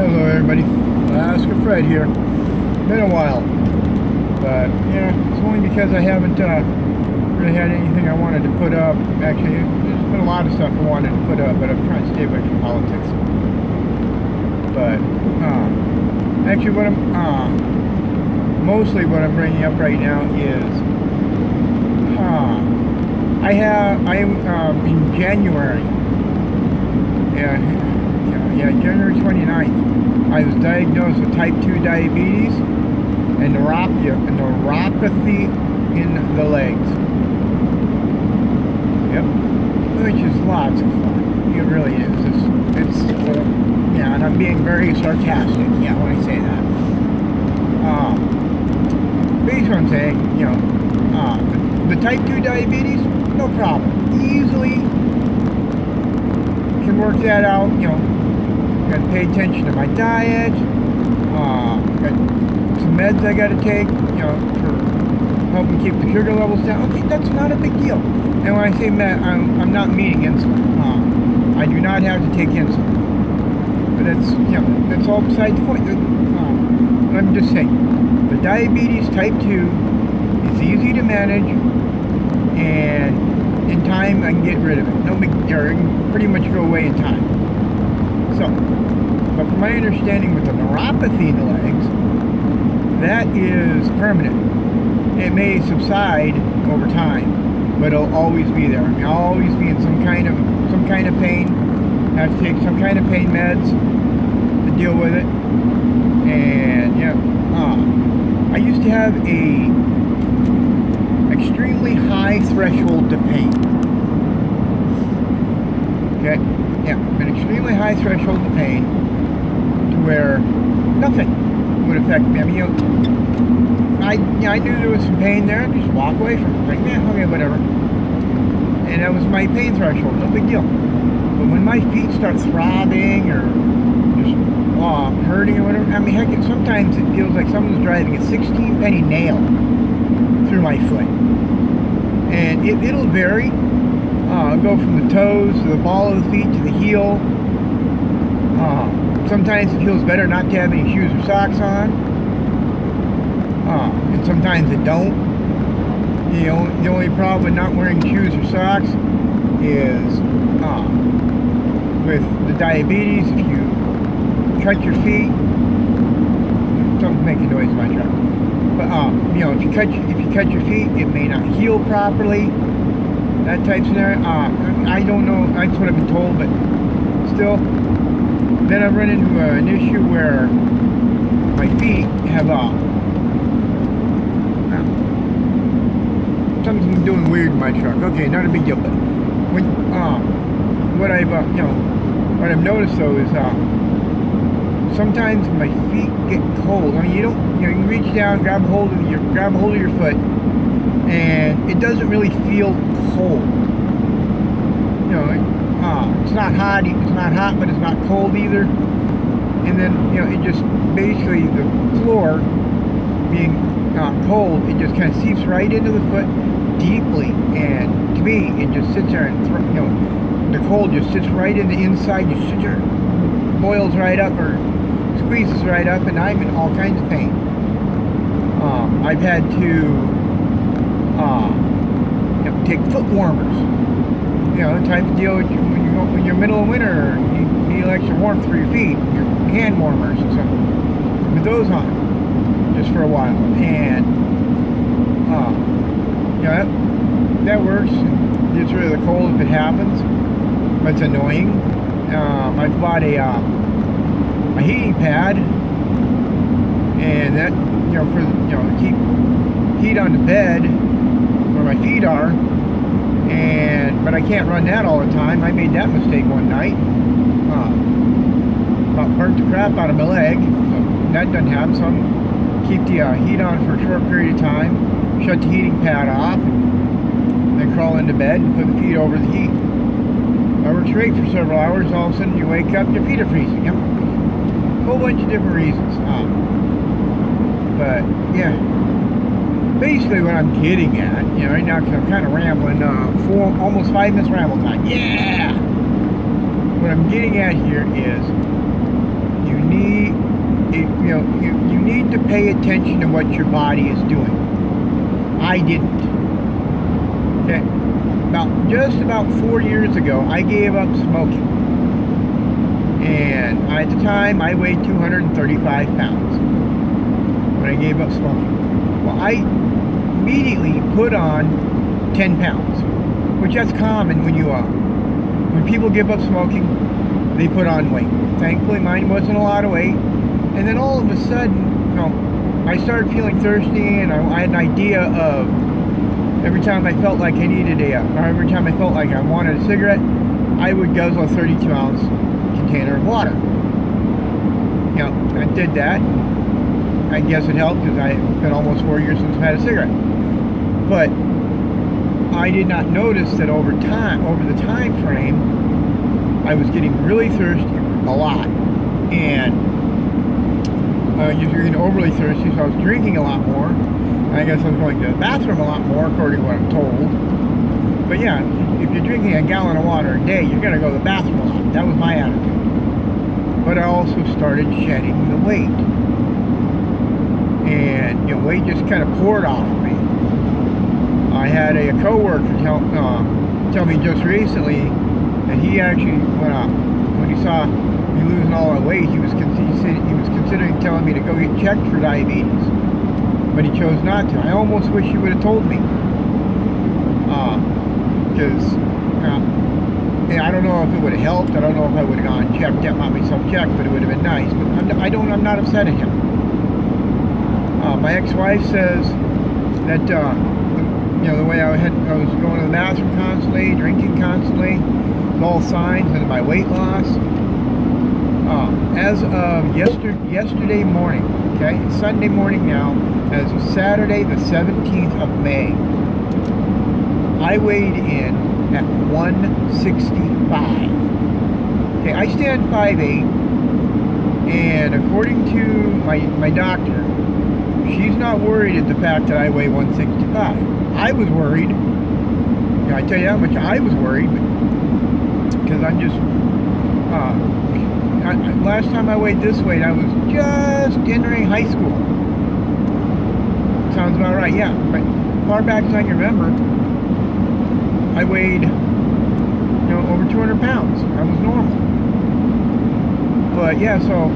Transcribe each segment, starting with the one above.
Hello everybody, Alaska Fred here. Been a while, but yeah, it's only because I haven't really had anything I wanted to put up. Actually, there's been a lot of stuff I wanted to put up, but I'm trying to stay away from politics. But actually, what I'm mostly what I'm bringing up right now is I am in January. Yeah, January 29th, I was diagnosed with type 2 diabetes and neuropathy in the legs. Yep, which is lots of fun. It really is. Yeah, and I'm being very sarcastic, yeah, when I say that. Basically what I'm saying, the type 2 diabetes, no problem. Easily can work that out, Got to pay attention to my diet. Got some meds I got to take, for helping keep the sugar levels down. Okay, that's not a big deal. And when I say med, I'm not meaning insulin. I do not have to take insulin. But that's all beside the point. I'm just saying, the diabetes type 2 is easy to manage, and in time I can get rid of it. It can pretty much go away in time. So, but from my understanding with the neuropathy in the legs, that is permanent. It may subside over time, but it'll always be there. I'll always be in some kind of pain. I have to take some kind of pain meds to deal with it. And I used to have a extremely high threshold to pain. Okay. Yeah, an extremely high threshold of pain to where nothing would affect me. I mean, I knew there was some pain there. I'd just walk away from it. Like, okay, whatever. And that was my pain threshold. No big deal. But when my feet start throbbing or just hurting or whatever, I mean, heck, sometimes it feels like someone's driving a 16-penny nail through my foot. And it'll vary. Go from the toes to the ball of the feet to the heel. Sometimes it feels better not to have any shoes or socks on. And sometimes it don't. The only problem with not wearing shoes or socks is with the diabetes. If you cut your feet, something's making noise in my truck. But if you cut your feet, it may not heal properly. That type scenario, I don't know, that's what I've been told, but still, then I've run into an issue where my feet have, something's doing weird in my truck. Okay, not a big deal, but what I've noticed though is, sometimes my feet get cold. I mean, you can reach down, grab a hold of your foot, and it doesn't really feel cold. It's not hot, but it's not cold either. And then, it just basically, the floor being cold, it just kind of seeps right into the foot deeply. And to me, it just sits there and, the cold just sits right in the inside. You sit there, boils right up or squeezes right up, and I'm in all kinds of pain. I've had to take foot warmers. The type of deal when you're middle of winter, you need extra warmth for your feet, your hand warmers and stuff. Put those on just for a while, and that works. It gets rid of the cold if it happens, but it's annoying. I bought a heating pad, and that to keep heat on the bed where my feet are, but I can't run that all the time. I made that mistake one night. About burnt the crap out of my leg. So that doesn't happen. So I'm keep the heat on for a short period of time, shut the heating pad off, and then crawl into bed and put the feet over the heat. I worked straight for several hours. All of a sudden you wake up, your feet are freezing. Yep. A whole bunch of different reasons. But yeah. Basically what I'm getting at, right now, because I'm kind of rambling, almost 5 minutes ramble time. Yeah! What I'm getting at here is you need to pay attention to what your body is doing. I didn't. Okay. Just about 4 years ago, I gave up smoking. And at the time, I weighed 235 pounds when I gave up smoking. Well, I immediately put on 10 pounds, which that's common when people give up smoking, they put on weight. Thankfully, mine wasn't a lot of weight. And then all of a sudden, I started feeling thirsty, and I had an idea of every time I felt like I needed or every time I felt like I wanted a cigarette, I would guzzle a 32-ounce container of water. I did that. I guess it helped because it's been almost 4 years since I've had a cigarette. But I did not notice that over the time frame, I was getting really thirsty a lot. And you're getting overly thirsty, so I was drinking a lot more. I guess I was going to the bathroom a lot more, according to what I'm told. But yeah, if you're drinking a gallon of water a day, you're going to go to the bathroom a lot. That was my attitude. But I also started shedding the weight. And weight just kind of poured off of me. I had a coworker tell me just recently that he actually, when he saw me losing all that weight, he was considering telling me to go get checked for diabetes. But he chose not to. I almost wish he would have told me. Because I don't know if it would have helped. I don't know if I would have gone and checked, got myself checked, but it would have been nice. But I'm not upset at him. My ex-wife says that the way I was going to the bathroom constantly, drinking constantly, was all signs of my weight loss. As of yesterday morning, okay, it's Sunday morning now, as of Saturday the 17th of May, I weighed in at 165. Okay, I stand 5'8", and according to my doctor, she's not worried at the fact that I weigh 165. I was worried. I tell you how much I was worried, because I'm just last time I weighed this weight, I was just entering high school. Sounds about right, yeah. But far back as I can remember, I weighed, over 200 pounds. I was normal. But yeah, so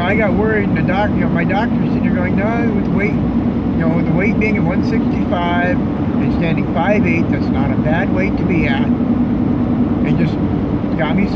I got worried, and my doctor's sitting there going, no, with the weight, with the weight being at 165 and standing 5'8", that's not a bad weight to be at. And just got me,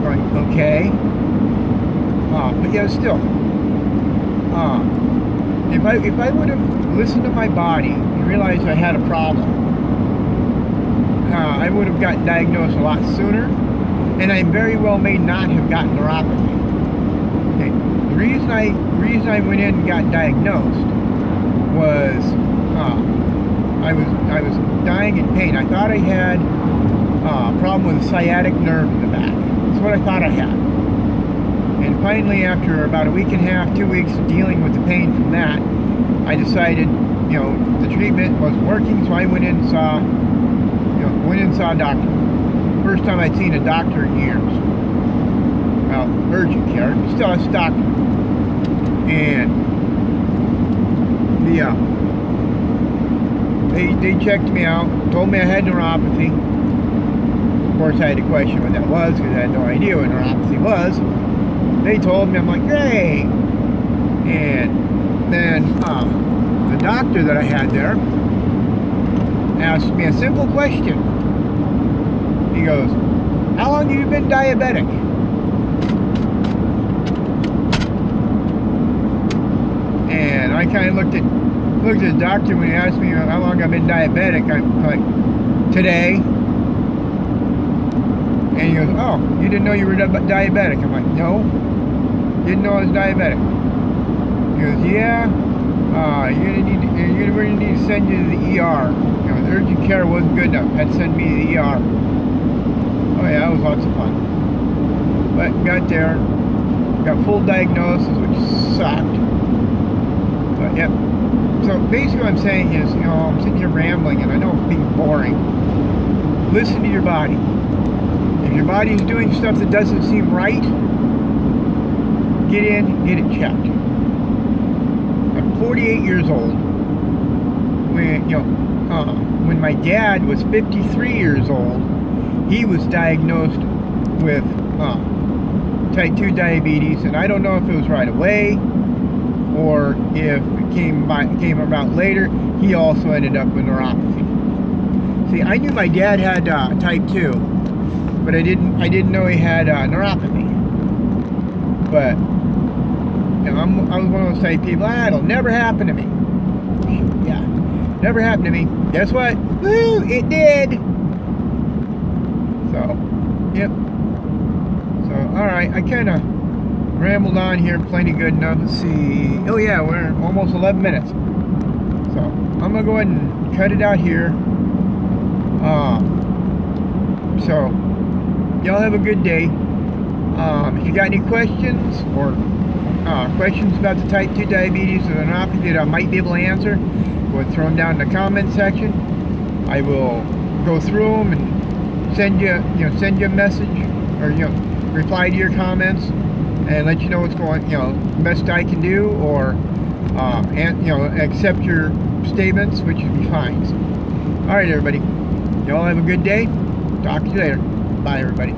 going, okay. But yeah, still, if I would have listened to my body and realized I had a problem, I would have gotten diagnosed a lot sooner, and I very well may not have gotten neuropathy. Okay. The reason I went in and got diagnosed was I was dying in pain. I thought I had a problem with the sciatic nerve in the back. That's what I thought I had. And finally, after about a week and a half, 2 weeks of dealing with the pain from that, I decided, the treatment wasn't working, so I went in and saw a doctor. First time I'd seen a doctor in years. Well, urgent care, but still, it's a doctor. And they checked me out, told me I had neuropathy. Of course, I had to question what that was, because I had no idea what neuropathy was. They told me, I'm like, great. And then the doctor that I had there asked me a simple question. He goes, how long have you been diabetic? And I kind of looked at the doctor when he asked me how long I've been diabetic. I'm like, today. And he goes, oh, you didn't know you were diabetic? I'm like, no, didn't know I was diabetic. He goes, yeah, you're going to need to send you to the ER. The urgent care wasn't good enough. Had to send me to the ER. Oh yeah, that was lots of fun. But got there, got full diagnosis, which sucked. But yep. So basically what I'm saying is, I'm sitting here rambling, and I know I'm being boring. Listen to your body. If your body is doing stuff that doesn't seem right, get in, get it checked. I'm 48 years old. When my dad was 53 years old, he was diagnosed with type 2 diabetes, and I don't know if it was right away or if it came about later. He also ended up with neuropathy. See, I knew my dad had type 2, but I didn't know he had neuropathy. But I was one of those type people. It'll never happen to me. Yeah, never happened to me. Guess what? Woo! It did. So, yep. So, all right. I kind of rambled on here plenty good enough. Let's see. Oh yeah, we're almost 11 minutes. So I'm gonna go ahead and cut it out here. So y'all have a good day. If you got any questions or questions about the type 2 diabetes or the neuropathy that I might be able to answer, go ahead and throw them down in the comment section. I will go through them and send you a message, or reply to your comments and let you know what's going, best I can do, or accept your statements, which would be fine. So, all right, everybody. Y'all have a good day. Talk to you later. Bye, everybody.